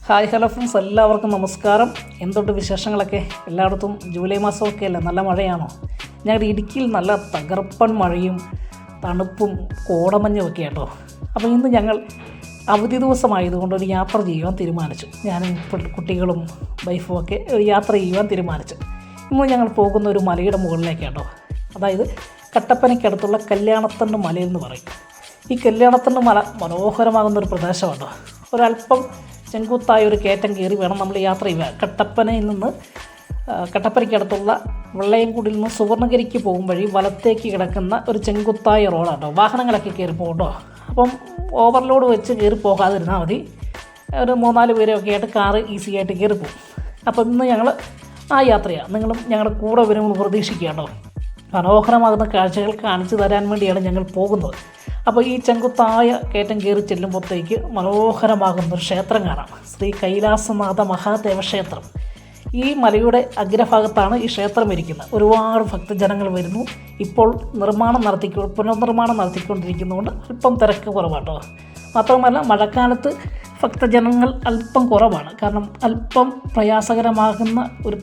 Hi hello friends, എല്ലാവർക്കും നമസ്കാരം. എന്തുണ്ട് വിശേഷങ്ങളൊക്കെ? എല്ലായിടത്തും ജൂലൈ മാസമൊക്കെ അല്ലേ, നല്ല മഴയാണോ? ഞങ്ങളുടെ ഇടുക്കിയിൽ നല്ല തകർപ്പൻ മഴയും തണുപ്പും കോടമഞ്ഞും ഒക്കെ കേട്ടോ. അപ്പോൾ ഇന്ന് ഞങ്ങൾ അവധി ദിവസമായതുകൊണ്ട് ഒരു യാത്ര ചെയ്യുവാൻ തീരുമാനിച്ചു. ഞാനും കുട്ടികളും വൈഫും ഒക്കെ ഒരു യാത്ര ചെയ്യുവാൻ തീരുമാനിച്ചു. ഇന്ന് ഞങ്ങൾ പോകുന്ന ഒരു മലയുടെ മുകളിലേക്ക് കേട്ടോ. അതായത് കട്ടപ്പനയ്ക്കടുത്തുള്ള കല്യാണത്തണ്ട് മലയെന്ന് പറയും. ഈ കല്യാണത്തണ്ട് മല മനോഹരമാകുന്നൊരു പ്രദേശമാണ്. ഒരല്പം ചെങ്കുത്തായ ഒരു കയറ്റം കയറി വേണം നമ്മൾ യാത്ര ചെയ്യുക. കട്ടപ്പനയിൽ നിന്ന് കട്ടപ്പനയ്ക്കടുത്തുള്ള വെള്ളയംകുടിയിൽ നിന്ന് സുവർണ്ണഗിരിക്ക് പോകും വഴി വലത്തേക്ക് കിടക്കുന്ന ഒരു ചെങ്കുത്തായ റോഡാട്ടോ. വാഹനങ്ങളൊക്കെ കയറി പോകും കേട്ടോ. അപ്പം ഓവർലോഡ് വെച്ച് കയറി പോകാതിരുന്നാൽ മതി. ഒരു 3-4 പേരൊക്കെ ആയിട്ട് കാറ് ഈസി ആയിട്ട് കയറി പോകും. അപ്പം ഇന്ന് ഞങ്ങൾ ആ യാത്രയാണ്. നിങ്ങളും ഞങ്ങളുടെ കൂടെ വരുമെന്ന് പ്രതീക്ഷിക്കുക കേട്ടോ. മനോഹരമാകുന്ന കാഴ്ചകൾ കാണിച്ചു തരാൻ വേണ്ടിയാണ് ഞങ്ങൾ പോകുന്നത്. അപ്പോൾ ഈ ചെങ്കുത്തായ കയറ്റം കയറി ചെല്ലുമ്പോഴത്തേക്ക് മനോഹരമാകുന്നൊരു ക്ഷേത്രം കാണാം. ശ്രീ കൈലാസനാഥ മഹാദേവ ക്ഷേത്രം. ഈ മലയുടെ അഗ്രഭാഗത്താണ് ഈ ക്ഷേത്രം ഇരിക്കുന്നത്. ഒരുപാട് ഭക്തജനങ്ങൾ വരുന്നു. ഇപ്പോൾ പുനർനിർമ്മാണം നടത്തിക്കൊണ്ടിരിക്കുന്നതുകൊണ്ട് അല്പം തിരക്ക് കുറവാട്ടോ. മാത്രമല്ല മഴക്കാലത്ത് ഭക്തജനങ്ങൾ അല്പം കുറവാണ്. കാരണം അല്പം പ്രയാസകരമാകുന്ന ഒരു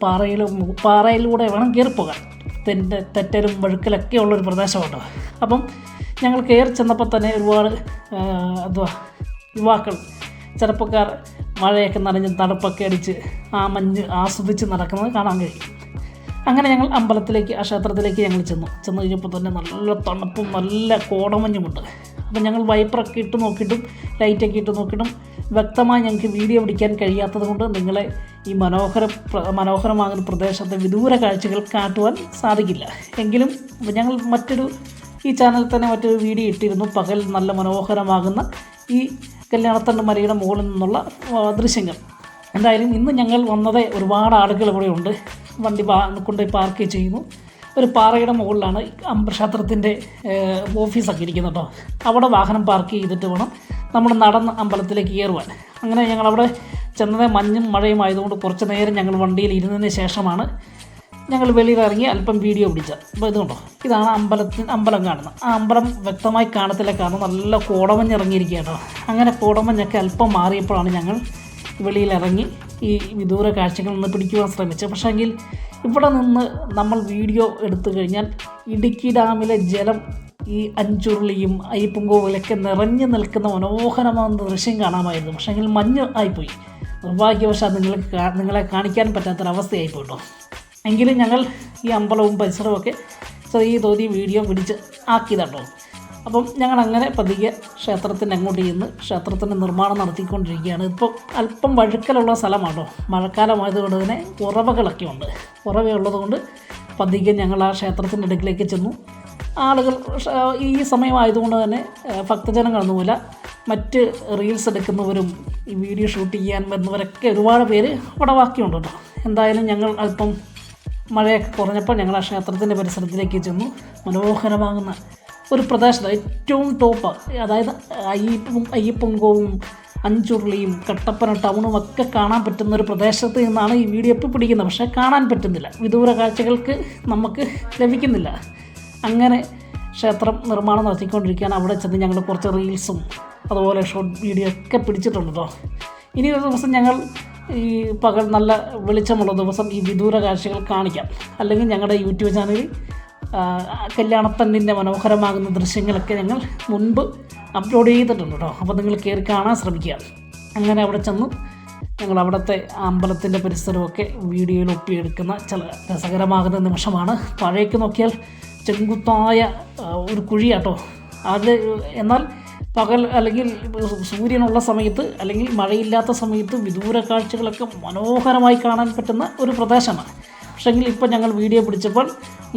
പാറയിലൂടെ വേണം കയറിപ്പോകാൻ. തെറ്റലും വഴുക്കലൊക്കെ ഉള്ളൊരു പ്രദേശമാണ്. അപ്പം ഞങ്ങൾ കയറി ചെന്നപ്പോൾ തന്നെ ഒരുപാട് യുവാക്കൾ, ചെറുപ്പക്കാർ മഴയൊക്കെ നനഞ്ഞ് തണുപ്പൊക്കെ അടിച്ച് ആ മഞ്ഞ് ആസ്വദിച്ച് നടക്കുന്നത് കാണാൻ കഴിയും. അങ്ങനെ ഞങ്ങൾ അമ്പലത്തിലേക്ക്, ആ ക്ഷേത്രത്തിലേക്ക് ഞങ്ങൾ ചെന്ന് കഴിഞ്ഞപ്പോൾ തന്നെ നല്ല തണുപ്പും നല്ല കോടമഞ്ഞുമുണ്ട്. അപ്പം ഞങ്ങൾ വൈപ്പറൊക്കെ ഇട്ട് നോക്കിയിട്ടും ലൈറ്റൊക്കെ ഇട്ട് നോക്കിയിട്ടും വ്യക്തമായി ഞങ്ങൾക്ക് വീഡിയോ പിടിക്കാൻ കഴിയാത്തത് കൊണ്ട് നിങ്ങളെ ഈ മനോഹരമാകുന്ന പ്രദേശത്തെ വിദൂര കാഴ്ചകൾ കാട്ടുവാൻ സാധിക്കില്ല. എങ്കിലും ഞങ്ങൾ ഈ ചാനലിൽ തന്നെ മറ്റൊരു വീഡിയോ ഇട്ടിരുന്നു. പകൽ നല്ല മനോഹരമാകുന്ന ഈ കല്യാണത്തണ്ട് മലയുടെ മുകളിൽ നിന്നുള്ള ദൃശ്യങ്ങൾ. എന്തായാലും ഇന്ന് ഞങ്ങൾ വന്നതേ ഒരുപാട് ആളുകൾ ഇവിടെ ഉണ്ട്. വണ്ടി കൊണ്ടുപോയി പാർക്ക് ചെയ്യുന്നു. ഒരു പാറയുടെ മുകളിലാണ് ക്ഷേത്രത്തിൻ്റെ ഓഫീസൊക്കെ ഇരിക്കുന്നത് കേട്ടോ. അവിടെ വാഹനം പാർക്ക് ചെയ്തിട്ട് വേണം നമ്മൾ നടന്ന് അമ്പലത്തിലേക്ക് കയറുവാൻ. അങ്ങനെ ഞങ്ങളവിടെ ചെന്നതേ മഞ്ഞും മഴയും ആയതുകൊണ്ട് കുറച്ച് നേരം ഞങ്ങൾ വണ്ടിയിൽ ഇരുന്നതിന് ശേഷമാണ് ഞങ്ങൾ വെളിയിലിറങ്ങി അല്പം വീഡിയോ പിടിച്ചത്. അപ്പോൾ ഇതുകൊണ്ടോ, ഇതാണ് അമ്പലം കാണുന്നത്. ആ അമ്പലം വ്യക്തമായി കാണത്തില്ല, കാരണം നല്ല കോടമഞ്ഞിറങ്ങിയിരിക്കുക കേട്ടോ. അങ്ങനെ കോടമഞ്ഞൊക്കെ അല്പം മാറിയപ്പോഴാണ് ഞങ്ങൾ വെളിയിലിറങ്ങി ഈ വിദൂര കാഴ്ചകൾ നിന്ന് പിടിക്കുവാൻ ശ്രമിച്ചത്. പക്ഷേങ്കിൽ ഇവിടെ നിന്ന് നമ്മൾ വീഡിയോ എടുത്തു കഴിഞ്ഞാൽ ഇടുക്കി ഡാമിലെ ജലം ഈ അഞ്ചുരുളിയും അയ്യപ്പൻകോവിലൊക്കെ നിറഞ്ഞു നിൽക്കുന്ന മനോഹരമാകുന്ന ദൃശ്യം കാണാമായിരുന്നു. പക്ഷേങ്കിൽ മഞ്ഞ് ആയിപ്പോയി. നിർഭാഗ്യവശാൽ നിങ്ങളെ കാണിക്കാൻ പറ്റാത്തൊരവസ്ഥയായിപ്പോയി കേട്ടോ. എങ്കിലും ഞങ്ങൾ ഈ അമ്പലവും പരിസരവും ഒക്കെ ചെറിയ തോതിൽ വീഡിയോ പിടിച്ച് ആക്കിയതാട്ടോ. അപ്പം ഞങ്ങൾ അങ്ങനെ പതിയെ ക്ഷേത്രത്തിൻ്റെ അങ്ങോട്ട് ചെന്ന് ക്ഷേത്രത്തിൻ്റെ നിർമ്മാണം നടത്തിക്കൊണ്ടിരിക്കുകയാണ്. ഇപ്പോൾ അല്പം വഴുക്കലുള്ള സ്ഥലമാണോ. മഴക്കാലമായതുകൊണ്ട് തന്നെ ഉറവകളൊക്കെ ഉണ്ട്. ഉറവയുള്ളത് കൊണ്ട് പതിയെ ഞങ്ങൾ ആ ക്ഷേത്രത്തിൻ്റെ അടുക്കിലേക്ക് ചെന്നു. ആളുകൾ ഈ സമയമായതുകൊണ്ട് തന്നെ ഭക്തജനങ്ങളൊന്നുമില്ല. മറ്റ് റീൽസ് എടുക്കുന്നവരും ഈ വീഡിയോ ഷൂട്ട് ചെയ്യാൻ വരുന്നവരൊക്കെ ഒരുപാട് പേര് ഇവിടെ ബാക്കിയുണ്ട് കേട്ടോ. എന്തായാലും ഞങ്ങൾ അല്പം മഴയൊക്കെ കുറഞ്ഞപ്പോൾ ഞങ്ങൾ ആ ക്ഷേത്രത്തിൻ്റെ പരിസരത്തിലേക്ക് ചെന്നു. മനോഹരമാകുന്ന ഒരു പ്രദേശത്ത് ഏറ്റവും ടോപ്പ്, അതായത് അയ്യപ്പൻകോവും അഞ്ചുരുളിയും കട്ടപ്പന ടൗണും ഒക്കെ കാണാൻ പറ്റുന്ന ഒരു പ്രദേശത്ത് നിന്നാണ് ഈ വീഡിയോ ഇപ്പോൾ പിടിക്കുന്നത്. പക്ഷേ കാണാൻ പറ്റുന്നില്ല, വിദൂര കാഴ്ചകൾക്ക് നമുക്ക് ലഭിക്കുന്നില്ല. അങ്ങനെ ക്ഷേത്രം നിർമ്മാണം നടത്തിക്കൊണ്ടിരിക്കുകയാണ്. അവിടെ ചെന്ന് ഞങ്ങൾ കുറച്ച് റീൽസും അതുപോലെ ഷോർട്ട് വീഡിയോ ഒക്കെ പിടിച്ചിട്ടുണ്ട് കേട്ടോ. ഇനി ഒരു ദിവസം ഞങ്ങൾ ഈ പകൽ നല്ല വെളിച്ചമുള്ള ദിവസം ഈ വിദൂര കാഴ്ചകൾ കാണിക്കാം. അല്ലെങ്കിൽ ഞങ്ങളുടെ യൂട്യൂബ് ചാനലിൽ കല്യാണത്തണ്ടിൻ്റെ മനോഹരമാകുന്ന ദൃശ്യങ്ങളൊക്കെ ഞങ്ങൾ മുൻപ് അപ്ലോഡ് ചെയ്തിട്ടുണ്ട് കേട്ടോ. അപ്പോൾ നിങ്ങൾ കയറി കാണാൻ ശ്രമിക്കുക. അങ്ങനെ അവിടെ ചെന്നു ഞങ്ങൾ അവിടുത്തെ അമ്പലത്തിൻ്റെ പരിസരമൊക്കെ വീഡിയോയിൽ ഒപ്പിയെടുക്കുന്ന ചില രസകരമാകുന്ന നിമിഷമാണ്. താഴേക്ക് നോക്കിയാൽ ചെങ്കുത്തായ ഒരു കുഴിയാട്ടോ അത്. എന്നാൽ പകൽ അല്ലെങ്കിൽ സൂര്യനുള്ള സമയത്ത് അല്ലെങ്കിൽ മഴയില്ലാത്ത സമയത്ത് വിദൂര കാഴ്ചകളൊക്കെ മനോഹരമായി കാണാൻ പറ്റുന്ന ഒരു പ്രദേശമാണ്. പക്ഷേങ്കിൽ ഇപ്പോൾ ഞങ്ങൾ വീഡിയോ പിടിച്ചപ്പോൾ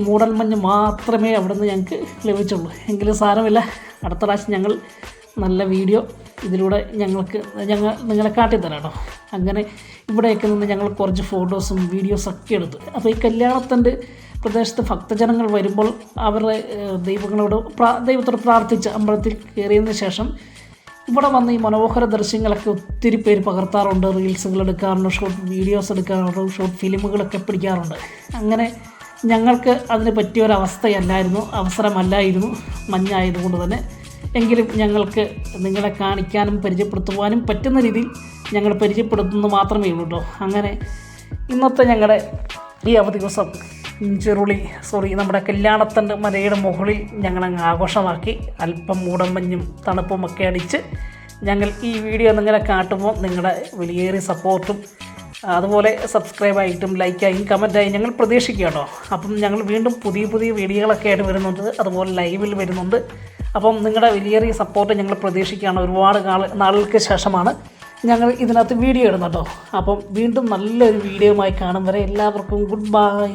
മൂടൽമഞ്ഞ് മാത്രമേ അവിടെ നിന്ന് ഞങ്ങൾക്ക് ലഭിച്ചുള്ളൂ. എങ്കിലും സാരമില്ല, അടുത്ത പ്രാവശ്യം ഞങ്ങൾ നല്ല വീഡിയോ ഇതിലൂടെ നിങ്ങളെ കാട്ടിത്തരാം കേട്ടോ. അങ്ങനെ ഇവിടെയൊക്കെ നിന്ന് ഞങ്ങൾ കുറച്ച് ഫോട്ടോസും വീഡിയോസൊക്കെ എടുത്തു. അപ്പോൾ ഈ കല്യാണത്തിൻ്റെ പ്രദേശത്ത് ഭക്തജനങ്ങൾ വരുമ്പോൾ അവരുടെ ദൈവത്തോട് പ്രാർത്ഥിച്ച് അമ്പലത്തിൽ കയറിയതിന് ശേഷം ഇവിടെ വന്ന് ഈ മനോഹര ദൃശ്യങ്ങളൊക്കെ ഒത്തിരി പേര് പകർത്താറുണ്ട്. റീൽസുകൾ എടുക്കാറുണ്ട്, ഷോർട്ട് വീഡിയോസ് എടുക്കാറുണ്ട്, ഷോർട്ട് ഫിലിമുകളൊക്കെ പിടിക്കാറുണ്ട്. അങ്ങനെ ഞങ്ങൾക്ക് അതിന് അവസരമല്ലായിരുന്നു മഞ്ഞായതുകൊണ്ട് തന്നെ. എങ്കിലും ഞങ്ങൾക്ക് നിങ്ങളെ കാണിക്കാനും പരിചയപ്പെടുത്തുവാനും പറ്റുന്ന രീതിയിൽ ഞങ്ങൾ പരിചയപ്പെടുത്തുന്നത് മാത്രമേ ഉള്ളൂ കേട്ടോ. അങ്ങനെ ഇന്നത്തെ ഞങ്ങളുടെ ഈ അവധി ദിവസം നമ്മുടെ കല്യാണത്തിൻ്റെ മലയുടെ മുകളിൽ ഞങ്ങളങ്ങ് ആഘോഷമാക്കി. അല്പം മൂടമഞ്ഞും തണുപ്പുമൊക്കെ അടിച്ച് ഞങ്ങൾ ഈ വീഡിയോ നിങ്ങളെ കാട്ടുമ്പോൾ നിങ്ങളുടെ വലിയേറിയ സപ്പോർട്ടും അതുപോലെ സബ്സ്ക്രൈബായിട്ടും ലൈക്കായും കമൻറ്റായും ഞങ്ങൾ പ്രതീക്ഷിക്കുക കേട്ടോ. അപ്പം ഞങ്ങൾ വീണ്ടും പുതിയ വീഡിയോകളൊക്കെ ആയിട്ട് വരുന്നുണ്ട്, അതുപോലെ ലൈവിൽ വരുന്നുണ്ട്. അപ്പം നിങ്ങളുടെ വലിയേറിയ സപ്പോർട്ട് ഞങ്ങൾ പ്രതീക്ഷിക്കുകയാണ്. ഒരുപാട് നാളുകൾക്ക് ശേഷമാണ് ഞങ്ങൾ ഇതിനകത്ത് വീഡിയോ ഇടുന്നത് കേട്ടോ. അപ്പം വീണ്ടും നല്ലൊരു വീഡിയോയുമായി കാണും വരെ എല്ലാവർക്കും ഗുഡ് ബൈ.